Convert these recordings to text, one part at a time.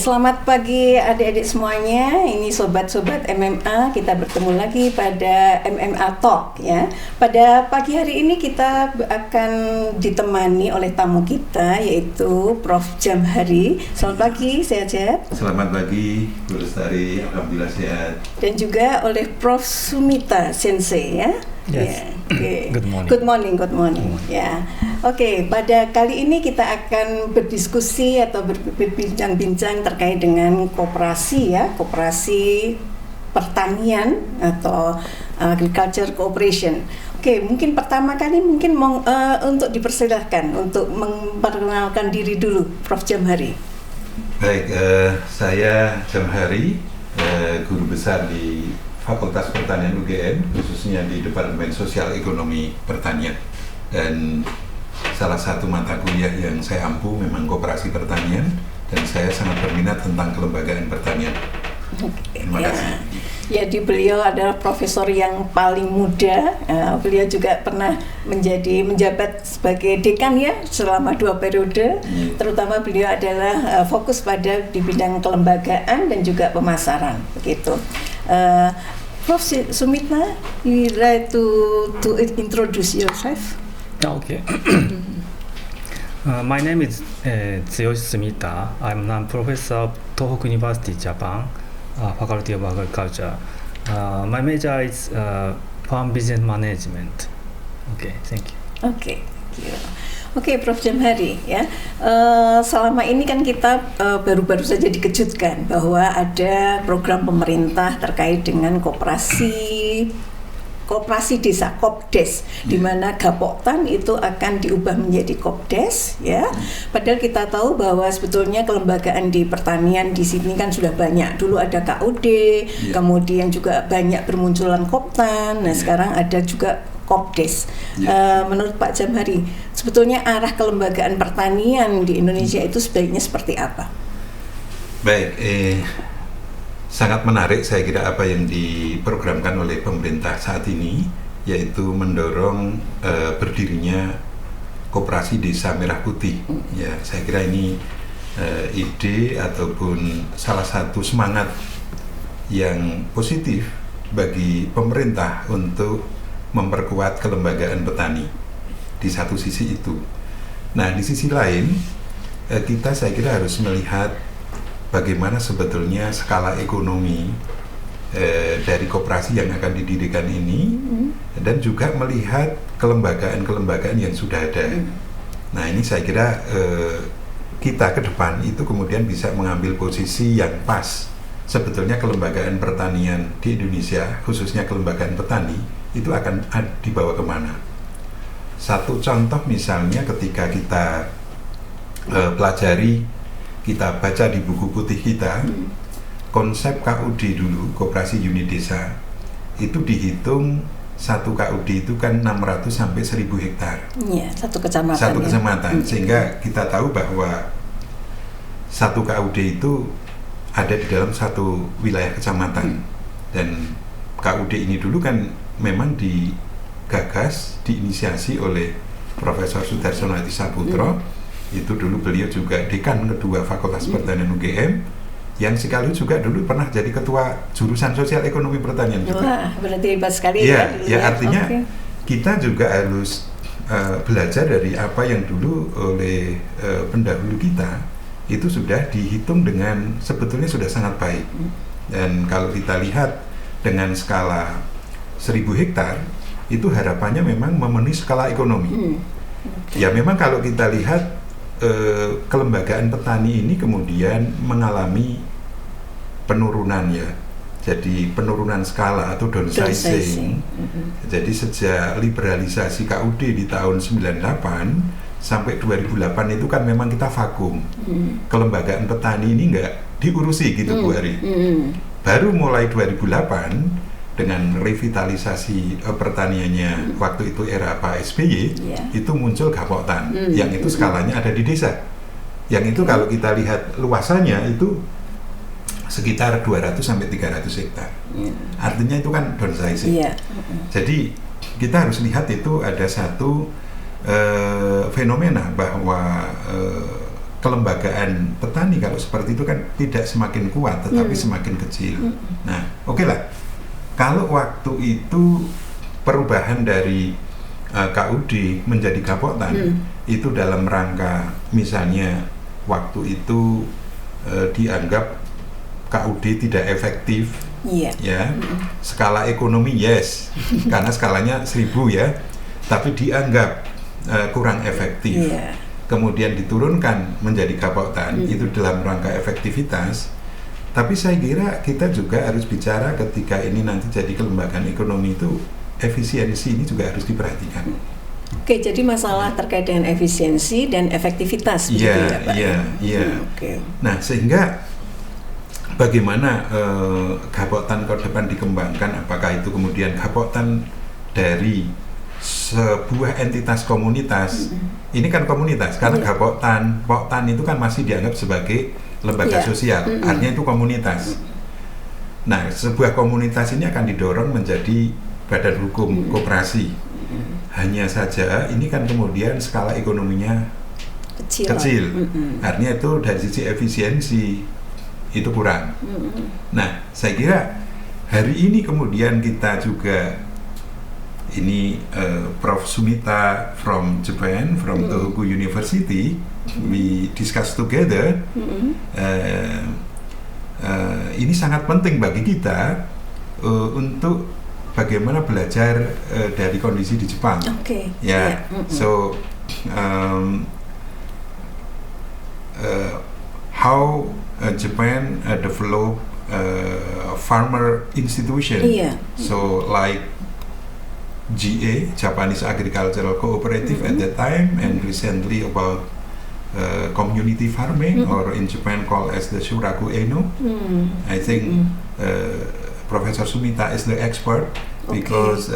Selamat pagi adik-adik semuanya. Ini sobat-sobat MMA, kita bertemu lagi pada MMA Talk ya. Pada pagi hari ini kita akan ditemani oleh tamu kita yaitu Prof. Jamhari. Selamat pagi, sehat-sehat. Selamat pagi, Bu Lestari. Alhamdulillah sehat. Dan juga oleh Prof. Sumita Sensei ya. Yes. Yeah. Okay. Good morning. Good morning. Ya. Oke, pada kali ini kita akan berdiskusi atau berbincang-bincang terkait dengan koperasi ya, koperasi pertanian atau agriculture cooperation. Oke, mungkin pertama kali untuk dipersilahkan untuk memperkenalkan diri dulu, Prof. Jamhari. Baik, saya Jamhari, guru besar di Fakultas Pertanian UGM, khususnya di Departemen Sosial Ekonomi Pertanian. Dan salah satu mata kuliah yang saya ampu memang koperasi pertanian, dan saya sangat berminat tentang kelembagaan pertanian. Terima kasih. Jadi beliau adalah profesor yang paling muda. Beliau juga pernah menjabat sebagai dekan ya selama 2 periode. Terutama beliau adalah fokus pada di bidang kelembagaan dan juga pemasaran, begitu. Prof. Sumita, you would like to introduce yourself? Okay. My name is Tsuyoshi Sumita. I'm a professor of Tohoku University, Japan, Faculty of Agriculture. My major is farm business management. Okay, thank you. Okay, thank you. Oke, Prof. Jamhari ya. Selama ini kan kita baru-baru saja dikejutkan bahwa ada program pemerintah terkait dengan koperasi desa Kopdes, di mana Gapoktan itu akan diubah menjadi Kopdes ya. Padahal kita tahu bahwa sebetulnya kelembagaan di pertanian di sini kan sudah banyak. Dulu ada KUD, kemudian juga banyak bermunculan Koptan. Nah, sekarang ada juga Kopdes. Menurut Pak Jamhari, sebetulnya arah kelembagaan pertanian di Indonesia itu sebaiknya seperti apa? Baik, sangat menarik saya kira apa yang diprogramkan oleh pemerintah saat ini, yaitu mendorong berdirinya koperasi desa merah putih. Ya, saya kira ini ide ataupun salah satu semangat yang positif bagi pemerintah untuk memperkuat kelembagaan petani di satu sisi itu. Nah, di sisi lain kita saya kira harus melihat bagaimana sebetulnya skala ekonomi dari koperasi yang akan didirikan ini, dan juga melihat kelembagaan-kelembagaan yang sudah ada. Nah, ini saya kira kita ke depan itu kemudian bisa mengambil posisi yang pas. Sebetulnya kelembagaan pertanian di Indonesia, khususnya kelembagaan petani, itu akan dibawa kemana? Satu contoh misalnya ketika kita pelajari, kita baca di buku putih kita, konsep KUD dulu, koperasi unit desa, itu dihitung satu KUD itu kan 600 sampai 1000 hektar. Iya, satu kecamatan. Satu kecamatan, sehingga kita tahu bahwa satu KUD itu ada di dalam satu wilayah kecamatan. Dan KUD ini dulu kan memang digagas, diinisiasi oleh Profesor Sudarsono Adi Saputro. Itu dulu beliau juga dekan kedua Fakultas Pertanian UGM, yang sekali juga dulu pernah jadi ketua jurusan Sosial Ekonomi Pertanian juga. Wah, berarti hebat sekali ya. Artinya kita juga harus belajar dari apa yang dulu oleh pendahulu kita itu sudah dihitung dengan sebetulnya sudah sangat baik. Dan kalau kita lihat dengan skala 1000 hektar, itu harapannya memang memenuhi skala ekonomi. Ya, memang kalau kita lihat kelembagaan petani ini kemudian mengalami penurunan ya. Jadi penurunan skala atau downsizing. Jadi sejak liberalisasi KUD di tahun 98 sampai 2008 itu kan memang kita vakum. Kelembagaan petani ini enggak diurusi gitu Bu Ari. Baru mulai 2008 dengan revitalisasi pertaniannya waktu itu era Pak SBY, itu muncul Gapoktan, yang itu skalanya ada di desa. Yang itu kalau kita lihat luasannya itu sekitar 200 sampai 300 hektar. Artinya itu kan downsizing. Jadi kita harus lihat itu ada satu fenomena bahwa kelembagaan petani kalau seperti itu kan tidak semakin kuat tetapi semakin kecil. Nah, oke lah. Kalau waktu itu perubahan dari KUD menjadi Gapoktan itu dalam rangka misalnya waktu itu dianggap KUD tidak efektif, ya. Skala ekonomi yes, karena skalanya 1000 ya, tapi dianggap kurang efektif. Kemudian diturunkan menjadi Gapoktan itu dalam rangka efektivitas. Tapi saya kira kita juga harus bicara ketika ini nanti jadi kelembagaan ekonomi itu efisiensi ini juga harus diperhatikan. Oke, jadi masalah terkait dengan efisiensi dan efektivitas begitu ya, Pak? Iya. Oke. Nah, sehingga bagaimana Gapoktan ke depan dikembangkan, apakah itu kemudian Gapoktan dari sebuah entitas komunitas, ini kan komunitas, karena Gapoktan itu kan masih dianggap sebagai lembaga sosial, artinya itu komunitas. Nah, sebuah komunitas ini akan didorong menjadi badan hukum koperasi. Hanya saja ini kan kemudian skala ekonominya kecil. Artinya itu dari sisi efisiensi itu kurang. Nah, saya kira hari ini kemudian kita juga ini Prof. Sumita from Japan, from Tohoku University, we discuss together. Ini sangat penting bagi kita untuk bagaimana belajar dari kondisi di Jepang. So how Japan develop farmer institution. So like GA, Japanese Agricultural Cooperative at that time, and recently about community farming, or in Japan called as the Shuraku Eno. I think Professor Sumita is the expert because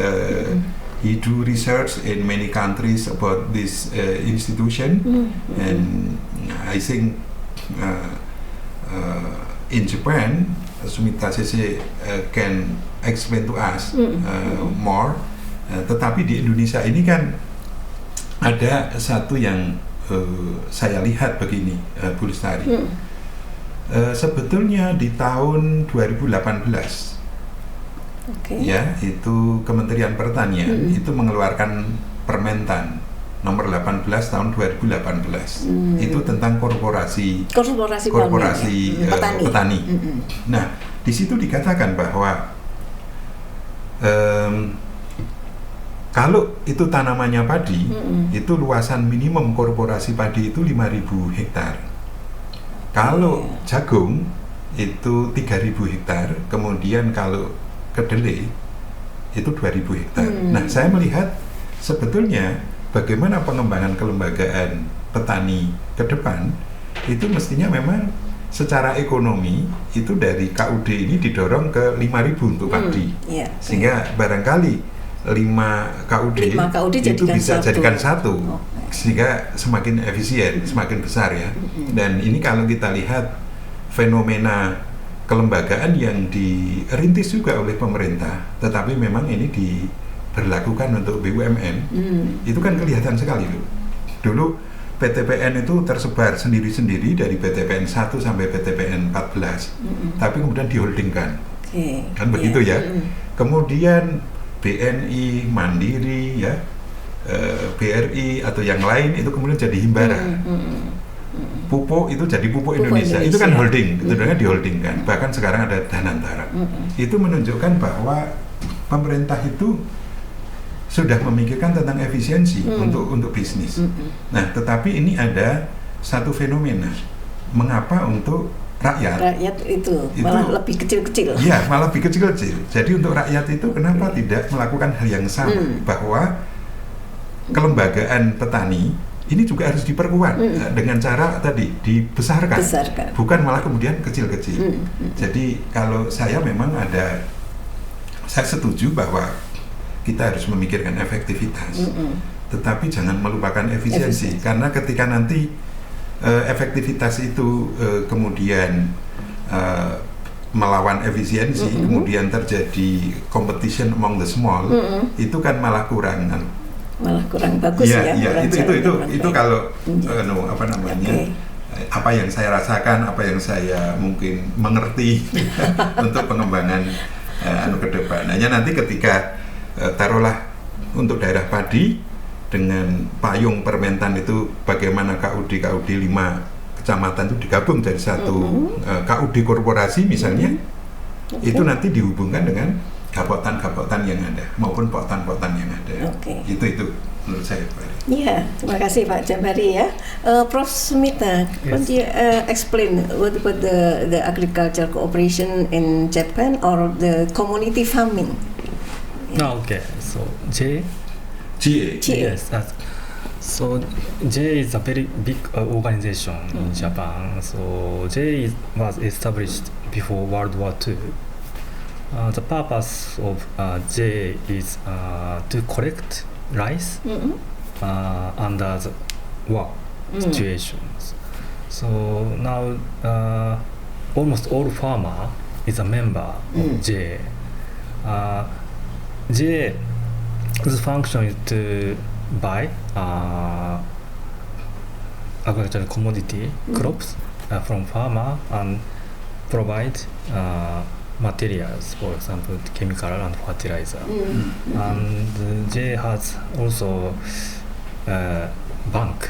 he do research in many countries about this institution, and I think in Japan, Sumita Sese can explain to us more. Tetapi di Indonesia ini kan ada satu yang saya lihat begini, Bu Lestari. Sebetulnya di tahun 2018, ya, itu Kementerian Pertanian itu mengeluarkan Permentan nomor 18 tahun 2018. Itu tentang korporasi petani. Nah, di situ dikatakan bahwa kalau itu tanamannya padi, itu luasan minimum korporasi padi itu 5.000 hektar. Kalau jagung itu 3.000 hektar, kemudian kalau kedelai itu 2.000 hektar. Nah, saya melihat sebetulnya bagaimana pengembangan kelembagaan petani ke depan itu mestinya memang secara ekonomi itu dari KUD ini didorong ke 5.000 untuk padi. Sehingga barangkali 5 KUD itu bisa jadikan satu, sehingga semakin efisien, semakin besar ya. Dan ini kalau kita lihat fenomena kelembagaan yang dirintis juga oleh pemerintah, tetapi memang ini diberlakukan untuk BUMN, itu kan kelihatan sekali loh. Dulu PTPN itu tersebar sendiri-sendiri dari PTPN 1 sampai PTPN 14, tapi kemudian diholdingkan, kan begitu ya. Kemudian BNI, Mandiri, ya, BRI atau yang lain itu kemudian jadi Himbara. Pupuk itu jadi Pupuk Indonesia. Itu kan holding, itu dengan diholdingkan. Bahkan sekarang ada Danantara. Itu menunjukkan bahwa pemerintah itu sudah memikirkan tentang efisiensi untuk bisnis. Nah, tetapi ini ada satu fenomena. Mengapa untuk rakyat itu malah lebih kecil-kecil. Iya, malah lebih kecil-kecil. Jadi untuk rakyat itu kenapa tidak melakukan hal yang sama, bahwa kelembagaan petani ini juga harus diperkuat dengan cara tadi dibesarkan, bukan malah kemudian kecil-kecil. Jadi kalau saya memang saya setuju bahwa kita harus memikirkan efektivitas, tetapi jangan melupakan efisiensi, karena ketika nanti efektivitas itu kemudian melawan efisiensi, kemudian terjadi competition among the small, itu kan malah kurang bagus ya. Itu kalau apa namanya apa yang saya rasakan, apa yang saya mungkin mengerti untuk pengembangan ke depan. Hanya nanti ketika taruhlah untuk daerah padi dengan payung permentan itu bagaimana KUD 5 kecamatan itu digabung jadi satu KUD korporasi misalnya, itu nanti dihubungkan dengan gapotan-gapotan yang ada maupun potan-potan yang ada. Itu menurut saya, Pak. Iya, terima kasih Pak Jambari ya. Prof Sumita, could you explain what the agriculture cooperation in Japan or the community farming? Okay, so GA. Yes. So JA is a very big organization in Japan. So JA was established before World War II. The purpose of JA is to collect rice under the war situations. So now almost all farmer is a member of JA. JA's function is to buy agricultural commodity crops from farmer and provide materials, for example, chemical and fertilizer. And J has also bank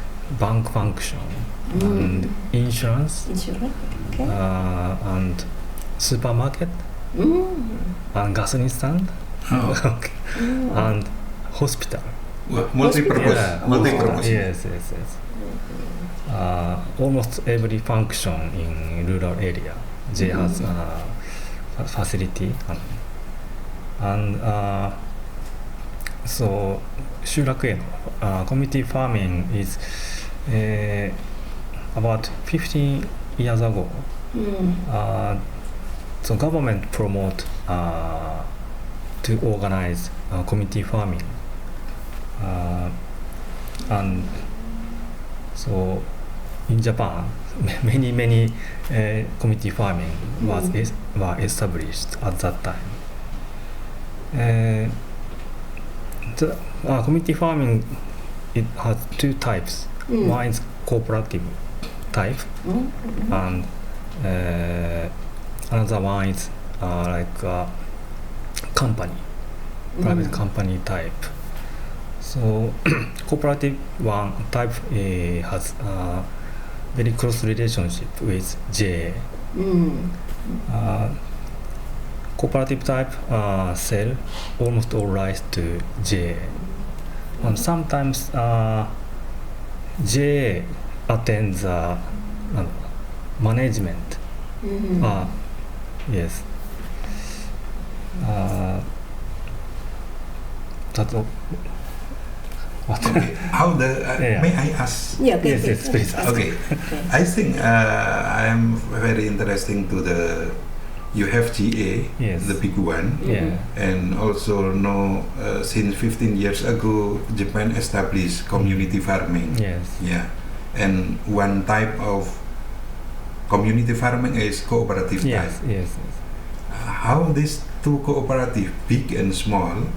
function and insurance, and supermarket and gasoline stand, and hospital. Multi-purpose. Yes. Almost every function in rural area, J has facility and so Shuraku community farming is about 15 years ago. So government promote to organize community farming, and so in Japan many community farming were established at that time. The community farming, it has two types. One is cooperative type, and another one is like company, private company type. So cooperative one type has very close relationship with JA. Cooperative type sell almost all rice to JA, and sometimes JA attends management. Yes. That's all. Okay. May I ask? Yes, please. Okay. I think I'm very interesting to you have GA, the big one, and also know since 15 years ago Japan established community farming. And one type of community farming is cooperative type. How these two cooperative, big and small,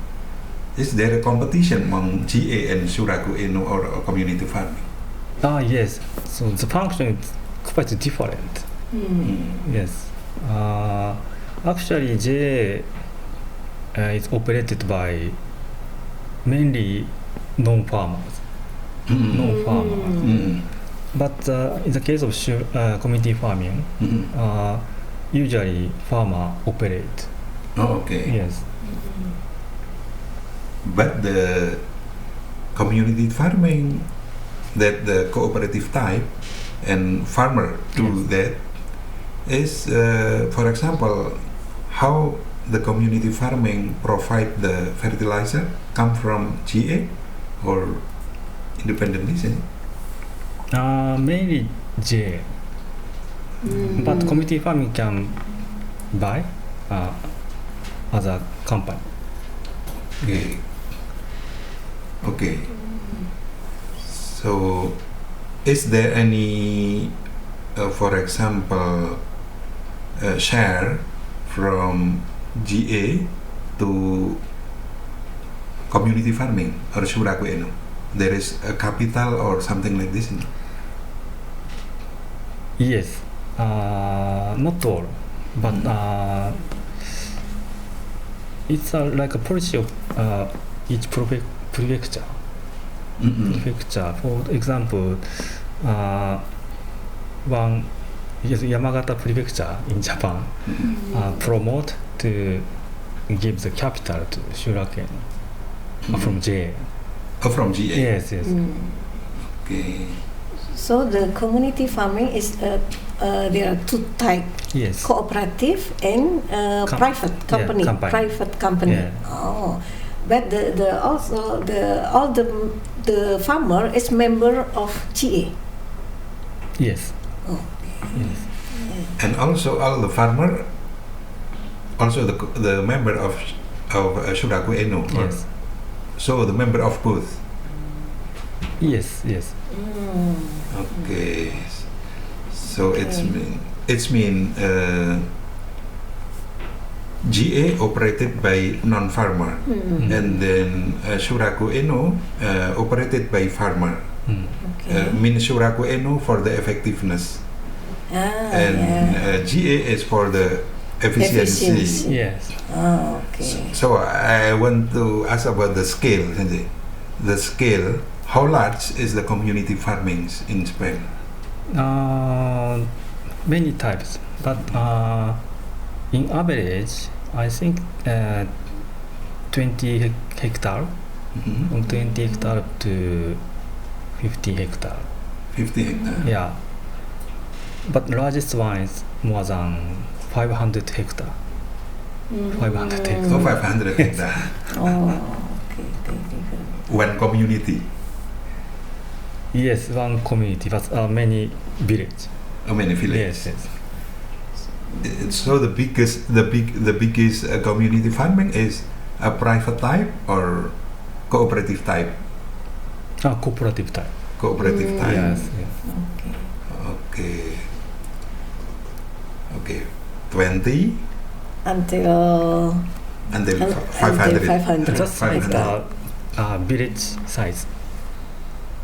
is there a competition among GA and Shuraku Eno or community farming? Yes. So the function is quite different. Yes. Actually, JA is operated by mainly non-farmers. But in the case of community farming, usually farmer operate. Yes. But the community farming, that the cooperative type and farmer do that, is for example, how the community farming provide the fertilizer come from GA or independently? Mainly GA, but community farming can buy other company. Okay. So, is there any, for example, share from GA to community farming or Shuraku Eno? There is a capital or something like this? Yes, not all, but it's like a policy of each prefecture. Prefecture. For example, one Yamagata prefecture in Japan promote to give the capital to Shuraken from JA. Oh, from GA. Yes. Okay. So the community farming is there are two types: Yes. cooperative and private company. company. Private company. Yeah. Oh, but all the farmer is member of GA. Yes. Oh. Yes. And also all the farmer, also the member of Shuraku Eno. Yes. So the member of both. Yes. Okay. So it's GA operated by non-farmer, and then Shuraku Eno operated by farmer. Okay. Means Shuraku Eno for the effectiveness, and GA is for the efficiency. Yes. Oh, okay. So I want to ask about the scale. The scale. How large is the community farming in Japan? Many types, but in average, I think 20 hectare, from 20 hectare to 50 hectare. 50 hectare. Yeah, but largest one is more than 500 hectare. 500 hectare. So 500 hectare. Oh, okay. One community. Yes, one community, but many village. How many villages? Yes. So the biggest community farming is a private type or cooperative type? Cooperative type. Cooperative type. Yes. Okay. 20 Until 500. 500. Just 500. Village size,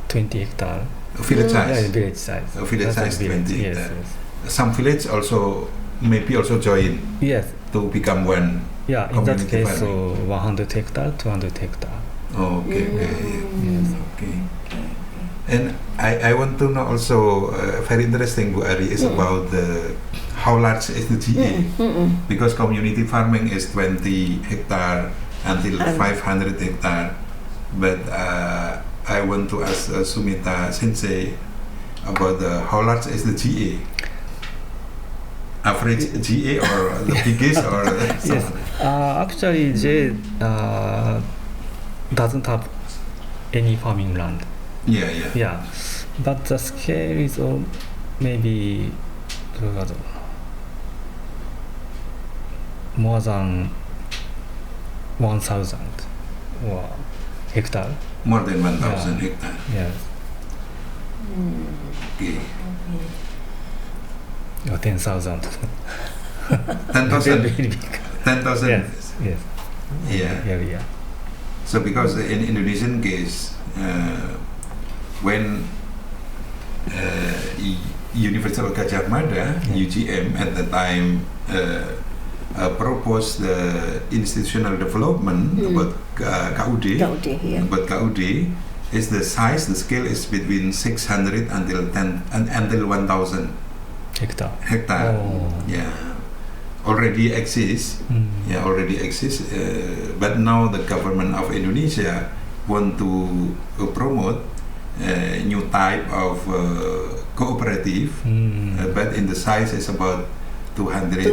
20 hectare. Village size. Yeah, village size. Village That's size a village. 20 Yes, hectare. yes. Some village also maybe also join Yes. to become one. Yeah, in that Community case, farming. so 100 hectare, 200 hectare. Okay. Yes. Okay. And I want to know also very interesting, Bu Ari, is about the how large is the GA? Because community farming is 20 hectare until 500 hectare. But I want to ask Sumita Sensei about how large is the GA? Average GA or the biggest or Yes. Actually, J doesn't have any farming land. Yeah. Yeah, but the scale is maybe more than 1,000 or hectare. More than 1,000 hectare. Yes. Okay. Or 10,000. 10,000. Very big. 10,000. Yes. Yeah. So because in Indonesian case, when University of Gadjah Mada, UGM, at the time proposed the institutional development about KUD, about KUD, is the size, the scale is between 600 until 1,000 hectare. Oh. Yeah, already exists. Yeah, already exists. But now the government of Indonesia want to promote a new type of cooperative, but in the size is about 200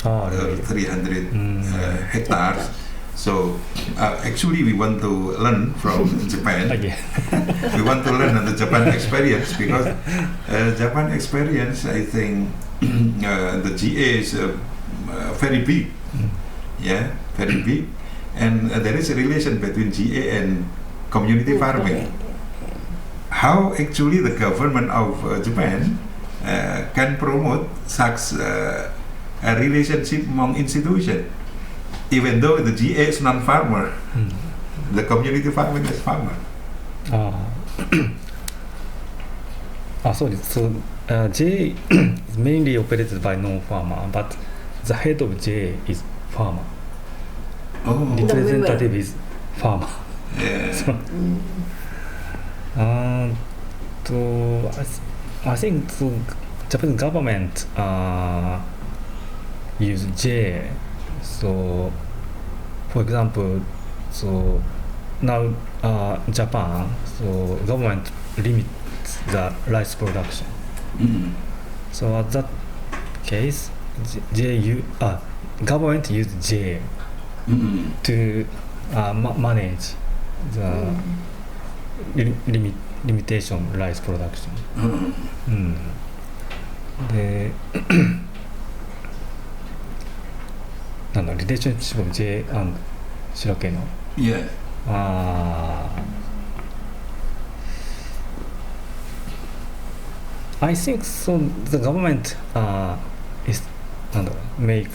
or 300 hectares. So actually we want to learn from Japan. We want to learn the Japan experience, because Japan experience, I think the GA is very big. Yeah, very big. And there is a relation between GA and community farming. How actually the government of Japan can promote such a relationship among institutions, even though the GA is non-farmer, the community farming is farmer. So J is mainly operated by non-farmer, but the head of J is farmer. Oh, The Representative member. is farmer. yeah. I think the Japanese government use J. So, for example, so now Japan, so government limits the rice production. Mm. So at that case, government use J Mm. to manage the limitation rice production. Mm. でなんだリレーションシップ J& 白系の Yeah. I think so. The government is なんだろう make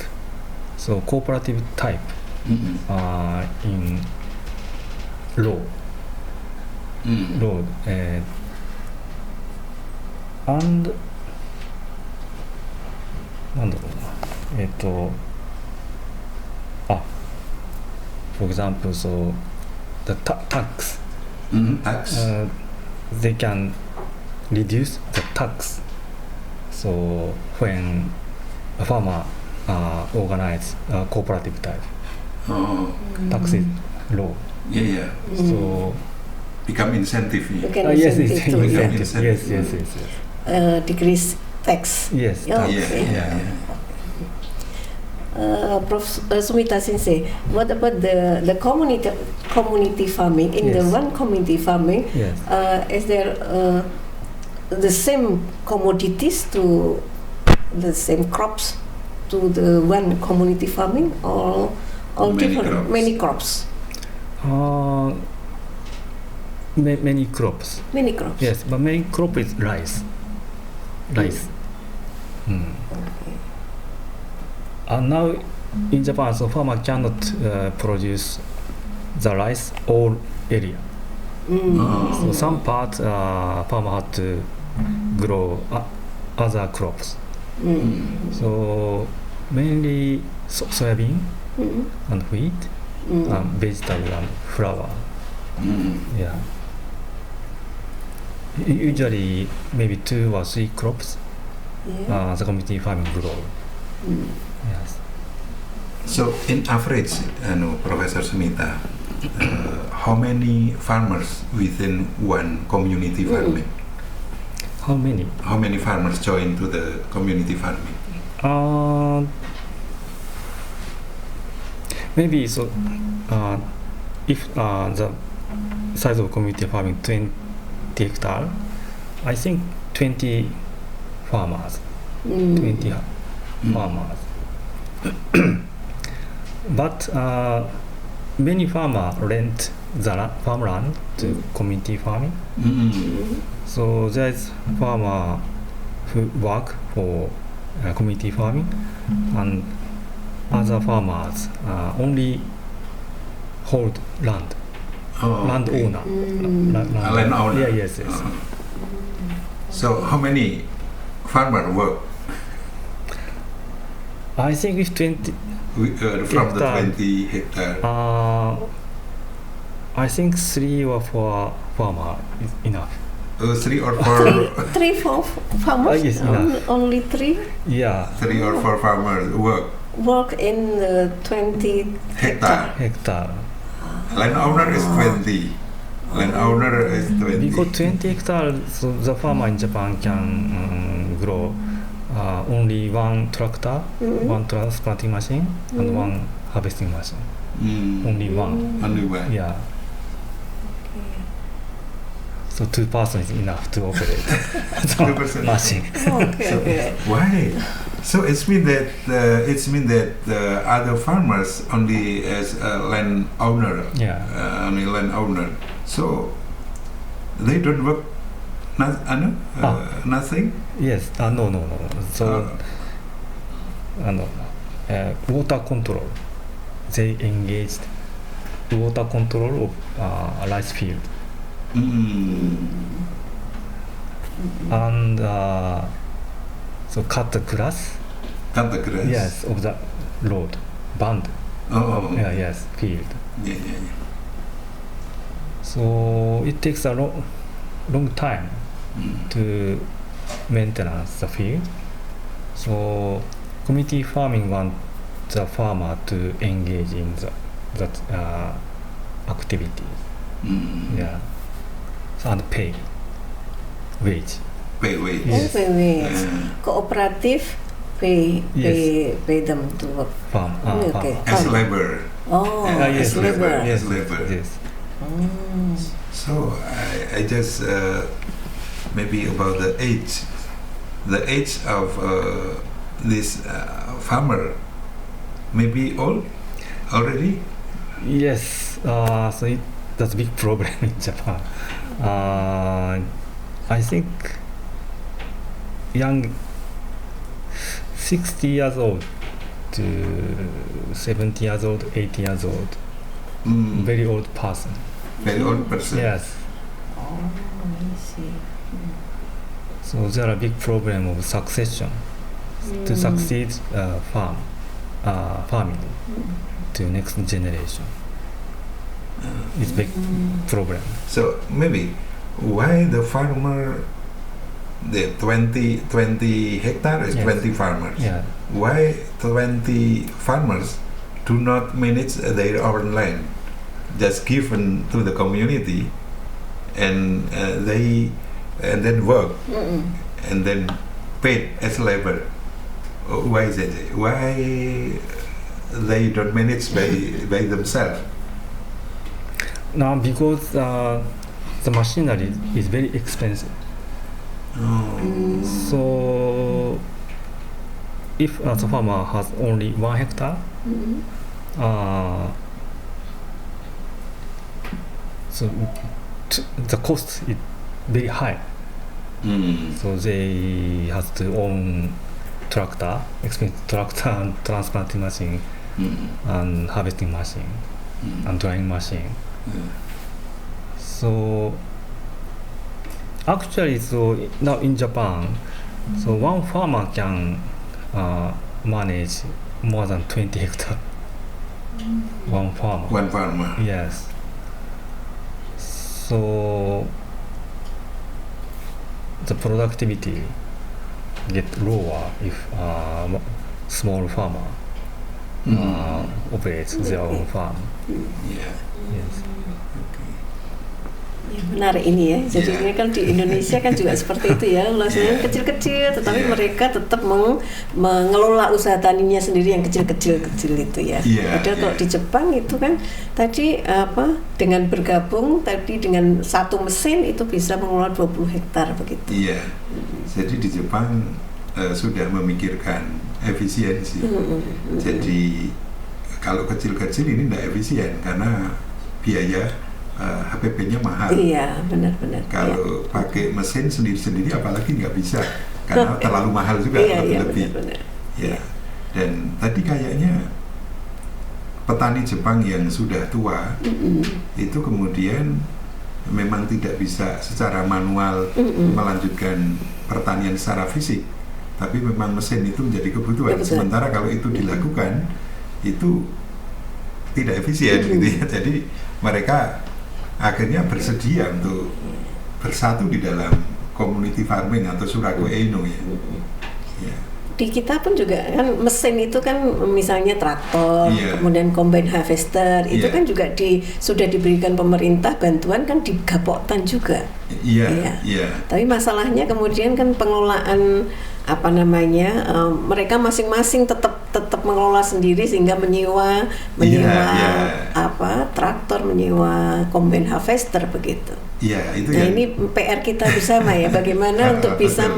so cooperative type Mm. in law. Mm. And なんだろうなfor example, so the tax Tax. they can reduce the tax. So when a farmer organize cooperative type, Oh, tax is low. yeah, yeah. So Become incentive. You Yeah. can yes, incentive it's to incentive. incentive. Yes. decrease tax. Yes. Yeah, tax. okay. Yeah, yeah. Prof. Sumita Sensei, what about the community farming? In the Yes. one community farming, Yes. is there the same commodities to the same crops to the one community farming, or Many different crops. many crops? Many crops. Many crops. Yes, but main crop is rice. Rice. And now in Japan, so farmer cannot produce the rice all area. Oh. So some part farmer had to grow other crops. So mainly soybean and wheat, vegetable and flour. Mm. Yeah. Usually maybe 2 or 3 crops Yeah. the community farming grow. Yes. So, in average, Professor Sumita, how many farmers within one community farming? How many? How many farmers join to the community farming? Maybe so. If the size of community farming 20 hectare, I think 20 farmers. 20 farmers. But many farmers rent the farmland to community farming. So there is farmer who work for community farming, and other farmers only hold land. Oh, Landowner. A landowner. Yeah, yes. So, how many farmers work I think if 20, from the Hectare. 20 hectare? I think 3 or 4 farmer is enough. 3 or 4, Three, four farmers. Yes, enough. Only three Yeah, 3 or 4 farmers work in 20 hectare. hectare. Landowner is 20. Landowner is 20. Because 20 hectare, so the farmer in Japan can grow only one tractor, one transplanting machine, and one harvesting machine. Only one. Only one. Yeah. So 2 persons is enough to operate the 2%. machine. Okay, okay. Why? So it means that other farmers only as a landowner, Yeah. only landowner. So they don't work nothing. Yes. No. So water control. They engaged water control of rice field. And so cut the grass. Cut the grass. Yes, of the road, band. Oh. Yeah, yes, field. Yeah. So it takes a long time to maintenance the field. So community farming want the farmer to engage in that activity. Yeah. So, and pay wage. Pay wage. Yes. Pay wage. Cooperative pay them to work. Farm. Okay. As labor. Oh, yes, as labor. Yes, labor. Yes. So I just maybe about the age of this farmer, maybe old already. Yes. So that's a big problem in Japan. I think young 60 years old to 70 years old, 80 years old, very old person. Very old person. Yes. Oh, I see. So there are big problem of succession to succeed farming to next generation. It's big problem. So maybe why the farmer, the 20 hectare is Yes. 20 farmers. Yeah. Why 20 farmers do not manage their own land, just given to the community, and then work and then paid as labor? Why is it? Why they don't manage by themselves? Now because the machinery is very expensive. So if the farmer has only 1 hectare, so the cost is very high. So they have to own tractor, expensive tractor and transplanting machine and harvesting machine and drying machine. So actually, so now in Japan, so one farmer can manage more than 20 hectares. One farmer. One farmer. Yes. So the productivity get lower if small farmer operates their own farm. Yeah. Yes. Ya, menarik ini ya. Jadi ini kan di Indonesia kan juga seperti itu ya. Luasnya kecil-kecil, tetapi mereka tetap mengelola usaha taninya sendiri yang kecil-kecil itu ya. Padahal kalau di Jepang itu kan tadi dengan bergabung tadi dengan satu mesin itu bisa mengelola 20 hektar begitu. Iya. Jadi di Jepang sudah memikirkan efisiensi. Jadi kalau kecil-kecil ini tidak efisien karena biaya HPP-nya mahal. Iya, benar-benar. Kalau pakai mesin sendiri-sendiri apalagi nggak bisa karena terlalu mahal juga lebih. Ya. Dan tadi kayaknya petani Jepang yang sudah tua itu kemudian memang tidak bisa secara manual melanjutkan pertanian secara fisik, tapi memang mesin itu menjadi kebutuhan. Sementara kalau itu dilakukan itu tidak efisien gitu ya. Jadi mereka akhirnya bersedia untuk bersatu di dalam community farming atau Surago Eino ya. Di kita pun juga kan mesin itu kan misalnya traktor, kemudian combine harvester itu kan juga sudah diberikan pemerintah bantuan kan di Gapoktan juga. Tapi masalahnya kemudian kan pengelolaan mereka masing-masing tetap mengelola sendiri sehingga menyewa traktor, menyewa combine harvester begitu. Ini PR kita bersama ya, bagaimana untuk bisa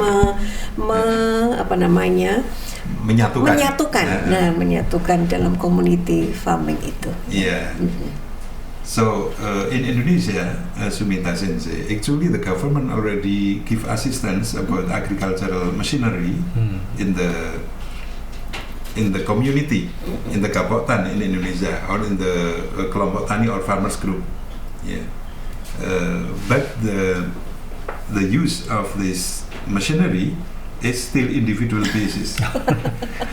menyatukan dalam community farming itu. So in Indonesia, Sumita Sensei, actually the government already give assistance about agricultural machinery in the community, in the Gapoktan in Indonesia, or in the Kelompok Tani or Farmers Group. But the use of this machinery it's still individual basis.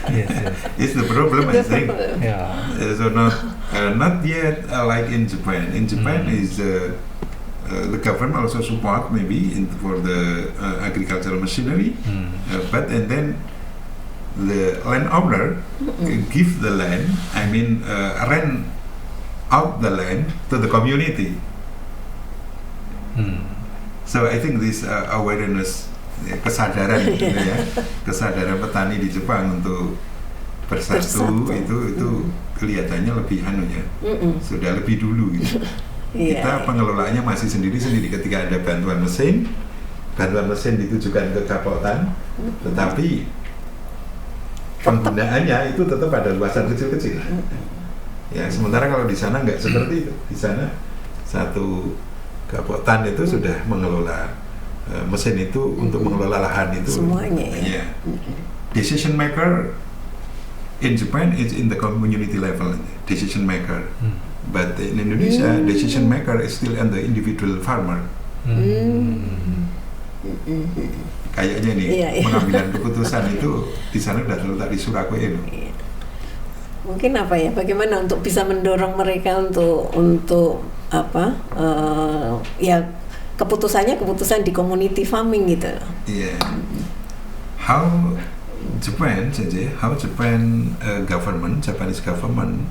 Yes, yes. It's the problem, I think. Yeah. So not yet like in Japan. In Japan is the government also support maybe for the agricultural machinery, but and then the landowner give the land. I mean rent out the land to the community. So I think this awareness, kesadaran gitu ya, kesadaran petani di Jepang untuk bersatu itu kelihatannya lebih anunya, sudah lebih dulu gitu. Kita pengelolaannya masih sendiri-sendiri. Ketika ada bantuan mesin ditujukan ke Kapotan, tetapi penggunaannya itu tetap ada luasan kecil-kecil. Ya, sementara kalau di sana nggak seperti itu. Di sana satu Kapotan itu sudah mengelola mesin itu untuk mengelola lahan itu semuanya ya. Decision maker in Japan is in the community level, decision maker. But in Indonesia, decision maker is still on the individual farmer. Kayaknya nih pengambilan keputusan itu di sana sudah terletak di Surakoye loh. Mungkin apa ya? Bagaimana untuk bisa mendorong mereka untuk apa? Ya keputusan di community farming gitu. Yeah. How Japan government, Japanese government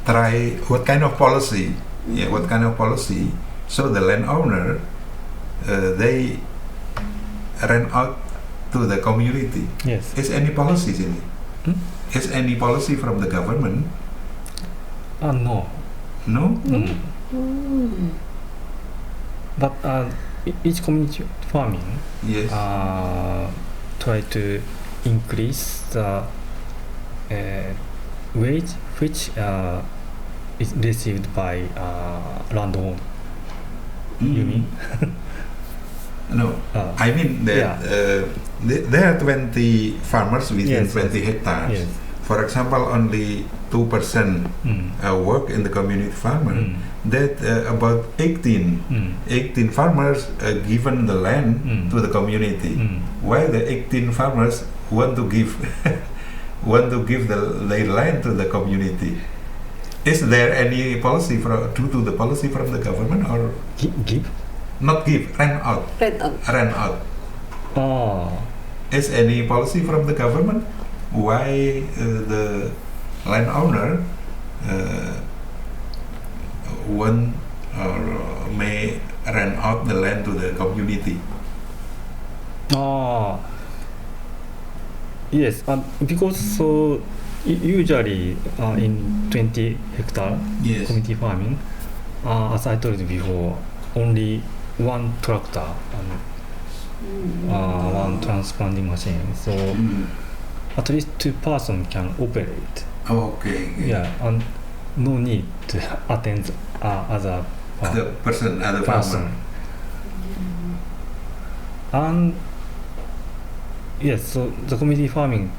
try what kind of policy? Yeah, what kind of policy? So the landowner they rent out to the community. Yes. Is any policy in it? Is any policy from the government? No. No? But each community farming Yes. try to increase the wage which is received by landowner. You mean? No, I mean that there are 20 farmers within 20 hectares. Yes. For example, only 2% work in the community farmer. That about 18 farmers given the land to the community. While the 18 farmers want to give their land to the community. Is there any policy due to the policy from the government or give? Not give, rent out. Rent out. Oh. Is any policy from the government why the landowner want or may rent out the land to the community? Yes, because so usually in 20 hectare community farming, as I told you before, only one tractor and one transplanting machine. So at least 2 persons can operate. Okay. Yeah, and no need to attend other person. And yes, so the community farming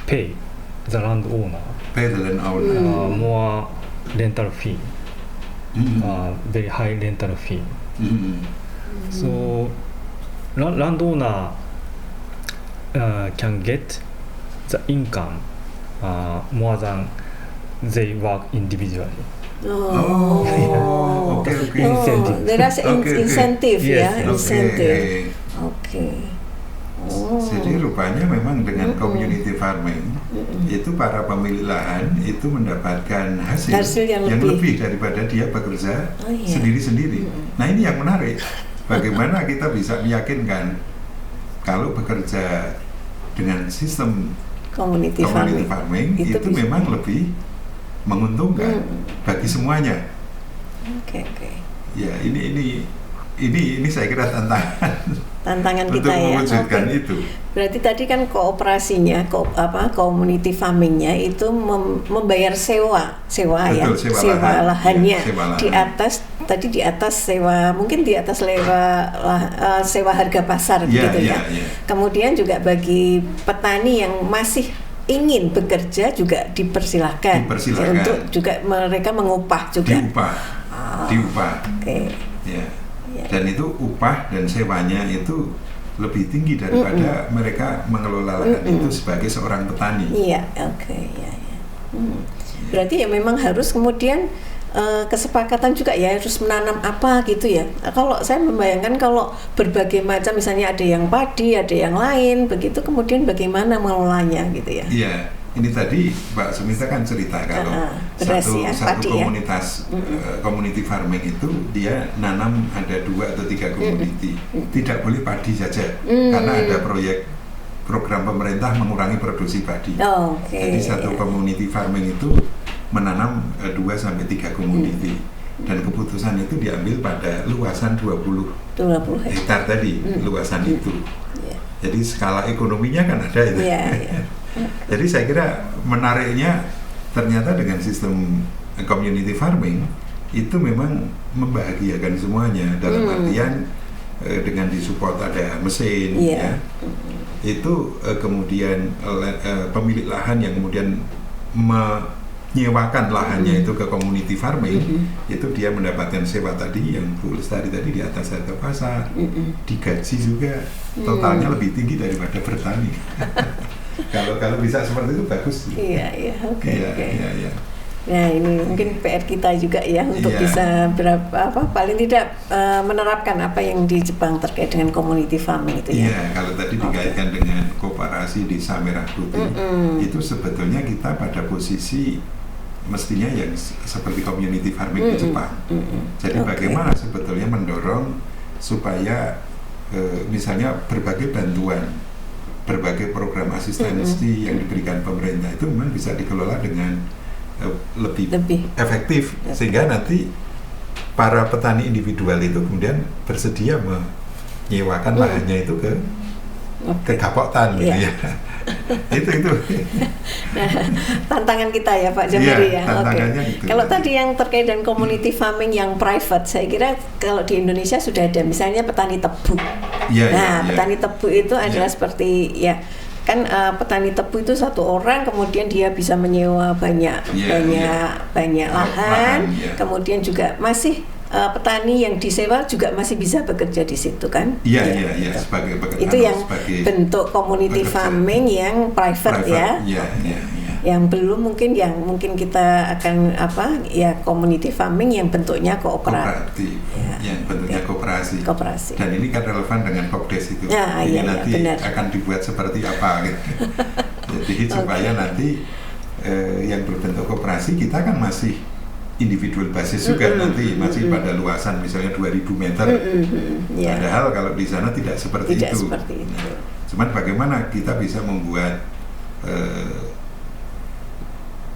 pay the landowner. Pay the landowner. More rental fee. Very high rental fee. So landowner can get the income more than they work individually. Okay. Incentive. There is incentive Yes, ya, incentive. Okay. Jadi rupanya memang dengan community farming itu para pemilik lahan itu mendapatkan hasil yang lebih daripada dia bekerja sendiri-sendiri. Nah ini yang menarik. Bagaimana kita bisa meyakinkan kalau bekerja dengan sistem community farming itu memang lebih menguntungkan bagi semuanya. Oke. Ya ini saya kira tantangan kita untuk mewujudkan ya. itu. Berarti tadi kan kooperasinya, community farmingnya itu membayar sewa lahannya. Di atas sewa, mungkin di atas sewa harga pasar gitu ya. Kemudian juga bagi petani yang masih ingin bekerja juga dipersilahkan. Untuk juga mereka mengupah juga. Diupah. Oke. Ya. ya. Dan itu upah dan sewanya itu lebih tinggi daripada mereka mengelola lahan itu sebagai seorang petani. Iya, oke, ya. Berarti ya memang harus kemudian kesepakatan juga ya, harus menanam apa gitu ya. Kalau saya membayangkan kalau berbagai macam, misalnya ada yang padi, ada yang lain, begitu kemudian bagaimana mengelolanya gitu ya. Iya, ini tadi Mbak Sumita kan cerita kalau satu komunitas community farming itu dia nanam ada 2 atau 3 komoditi. Tidak boleh padi saja karena ada program pemerintah mengurangi produksi padi. Jadi satu community farming itu menanam 2 sampai 3 komoditi. Dan keputusan itu diambil pada luasan 20 hektar tadi, luasan itu. Jadi skala ekonominya kan ada itu. Jadi saya kira menariknya ternyata dengan sistem community farming itu memang membahagiakan semuanya, dalam artian dengan disupport ada mesin ya. Itu kemudian pemilik lahan yang kemudian menyewakan lahannya itu ke community farming, itu dia mendapatkan sewa tadi yang Bu Lestari tadi di atas harga pasar, digaji juga, totalnya lebih tinggi daripada bertani. Kalau bisa seperti itu bagus. Iya, oke. Nah, ini mungkin PR kita juga ya untuk bisa paling tidak menerapkan apa yang di Jepang terkait dengan community farming itu ya. Iya, kalau tadi dikaitkan dengan koperasi Desa Merah Putih, itu sebetulnya kita pada posisi mestinya yang seperti community farming di Jepang. Jadi bagaimana sebetulnya mendorong supaya misalnya berbagai bantuan, berbagai program asistensi yang diberikan pemerintah itu memang bisa dikelola dengan lebih efektif, sehingga nanti para petani individual itu kemudian bersedia menyewakan lahannya itu ke Gapoktan gitu ya. itu. Nah, tantangan kita ya Pak Jamheri ya. Gitu. Kalau tadi yang terkait dengan community farming yang private, saya kira kalau di Indonesia sudah ada misalnya petani tebu. Petani tebu itu adalah seperti kan petani tebu itu satu orang, kemudian dia bisa menyewa banyak lahan, kemudian juga masih petani yang disewa juga masih bisa bekerja di situ kan? Iya. Sebagai itu yang bentuk community farming yang private ya. Yang belum mungkin kita akan community farming yang bentuknya kooperatif. Yang bentuknya koperasi. Dan ini kan relevan dengan Kopdes itu. Ini nanti benar. Akan dibuat seperti apa gitu. Jadi supaya nanti yang berbentuk koperasi kita kan masih individual basis juga nanti masih pada luasan misalnya 2000 meter. Padahal kalau di sana tidak seperti itu. Cuman bagaimana kita bisa membuat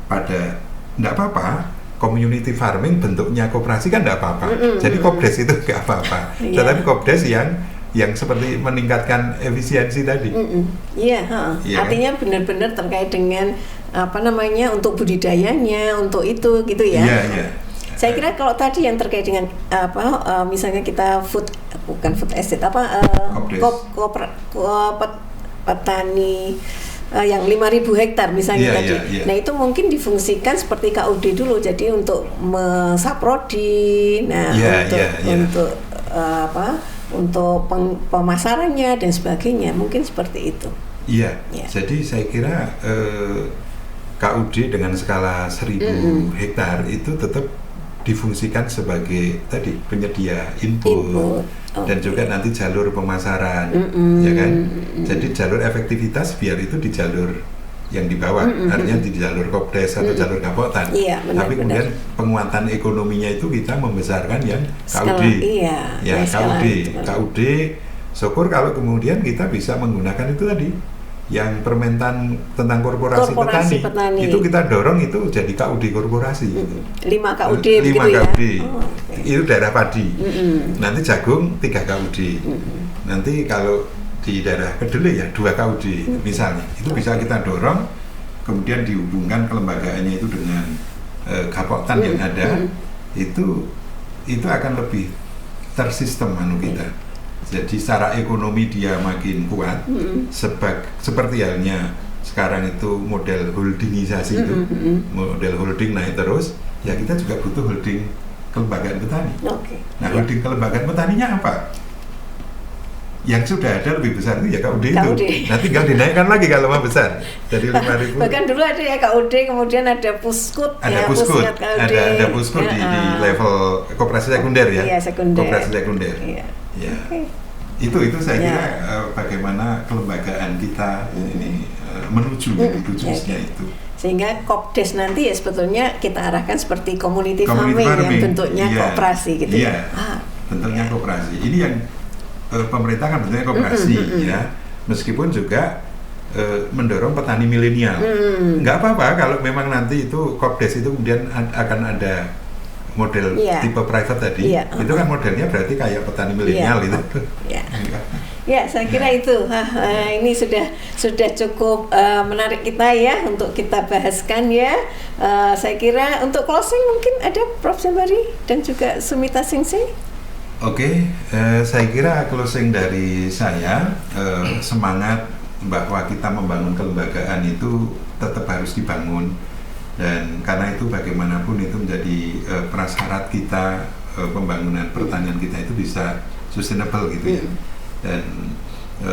pada enggak apa-apa community farming bentuknya koperasi kan enggak apa-apa. Jadi Kopdes itu enggak apa-apa. Tetapi Kopdes yang seperti meningkatkan efisiensi tadi. Artinya benar-benar terkait dengan untuk budidayanya, untuk itu gitu ya. Saya kira kalau tadi yang terkait dengan misalnya kita bukan food estate petani yang 5.000 hektar misalnya tadi. Nah, itu mungkin difungsikan seperti KUD dulu, jadi untuk mensaprodi, untuk pemasarannya dan sebagainya, mungkin seperti itu. Jadi saya kira KUD dengan skala 1.000 hektar itu tetap difungsikan sebagai tadi penyedia input. Dan juga nanti jalur pemasaran, ya kan? Jadi jalur efektivitas biar itu di jalur yang di bawah, artinya di jalur Kopdes atau jalur Gapoktan. Tapi kemudian penguatan ekonominya itu kita membesarkan yang KUD. KUD. Syukur kalau kemudian kita bisa menggunakan itu tadi, yang permentan tentang korporasi petani. Itu kita dorong itu jadi KUD korporasi. 5 KUD 5 KUD. Itu daerah padi. Nanti jagung 3 KUD. Nanti kalau di daerah kedelai ya 2 KUD misalnya. Itu bisa kita dorong, kemudian dihubungkan kelembagaannya itu dengan Gapoktan yang ada. Itu akan lebih tersistem kita. Jadi secara ekonomi dia makin kuat, seperti halnya sekarang itu model holdingisasi itu, model holding naik terus, ya kita juga butuh holding kelembagaan petani. Oke. Nah, holding kelembagaan petaninya apa? Yang sudah ada lebih besar itu ya KUD itu. KUD. Nah, tinggal dinaikkan lagi kalau mau besar. Jadi 5.000. Bahkan dulu ada ya KUD, kemudian ada Puskut, Ada ya, Puskut, KUD. ada Puskut di level koperasi sekunder ya. Iya, sekunder. Koperasi sekunder. Iya. Ya. Oke. Itu saya Ya. kira bagaimana kelembagaan kita ini menuju tujuannya itu. Sehingga Kopdes nanti ya sebetulnya kita arahkan seperti community Community farming yang farming, bentuknya iya. koperasi gitu Iya. ya. Bentuknya koperasi. Ini yang pemerintah kan bentuknya koperasi ya. Meskipun juga mendorong petani milenial. Nggak apa-apa kalau memang nanti itu Kopdes itu kemudian akan ada model tipe private tadi. Itu kan modelnya berarti kayak petani milenial itu. Ya. Ya, saya kira itu. Ini sudah cukup menarik kita ya untuk kita bahaskan ya. Saya kira untuk closing mungkin ada Prof. Jambari dan juga Sumita Singsi. Oke, saya kira closing dari saya semangat bahwa kita membangun kelembagaan itu tetap harus dibangun, dan karena itu bagaimanapun itu menjadi prasyarat kita pembangunan pertanian kita itu bisa sustainable gitu ya. Dan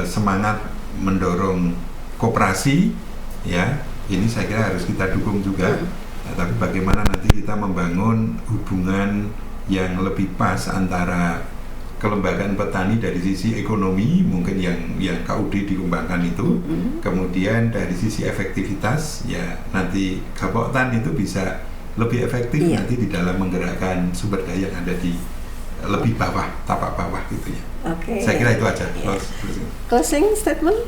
semangat mendorong koperasi ya, ini saya kira harus kita dukung juga. Tapi bagaimana nanti kita membangun hubungan yang lebih pas antara kelembagaan petani dari sisi ekonomi, mungkin yang KUD dikembangkan itu, kemudian dari sisi efektivitas ya nanti Gapoktan itu bisa lebih efektif nanti di dalam menggerakkan sumber daya yang ada di lebih bawah, tapak bawah gitu ya. Oke. Saya kira itu aja. Closing statement,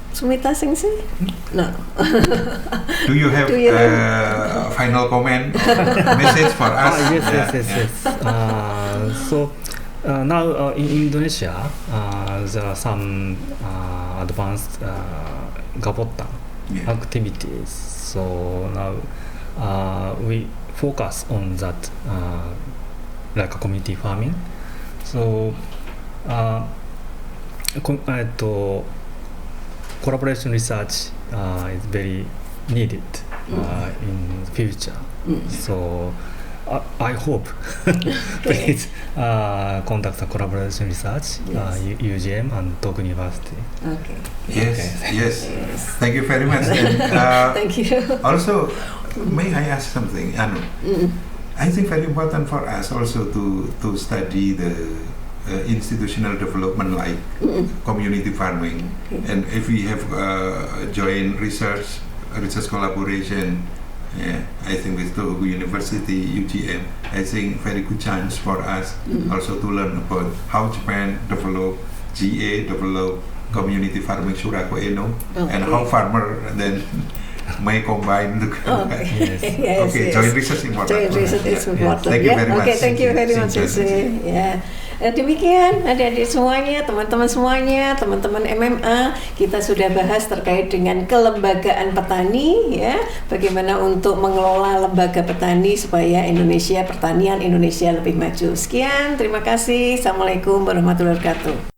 Sumita Singsi? No. Do you have final comment or message for us? Yes. So now in Indonesia, there are some advanced Gapoktan activities. So now we focus on that. Like a community farming, so collaboration research is very needed in future. So I hope please conduct a collaboration research UGM and Tohoku University. Okay. Yes. Thank you very much. And, thank you. Also, may I ask something, Anu? I think very important for us also to study the institutional development like community farming, and if we have joint research collaboration, I think with Tohoku University, UGM, I think very good chance for us also to learn about how Japan develop community farming Shuraku Eno, and how farmer then may combine the joint research important. Joint research is important. Thank you very much. Okay, thank you very much. Ya. Demikian adik-adik semuanya, teman-teman semuanya, teman-teman MMA, kita sudah bahas terkait dengan kelembagaan petani ya, bagaimana untuk mengelola lembaga petani supaya pertanian Indonesia lebih maju. Sekian, terima kasih. Assalamualaikum warahmatullahi wabarakatuh.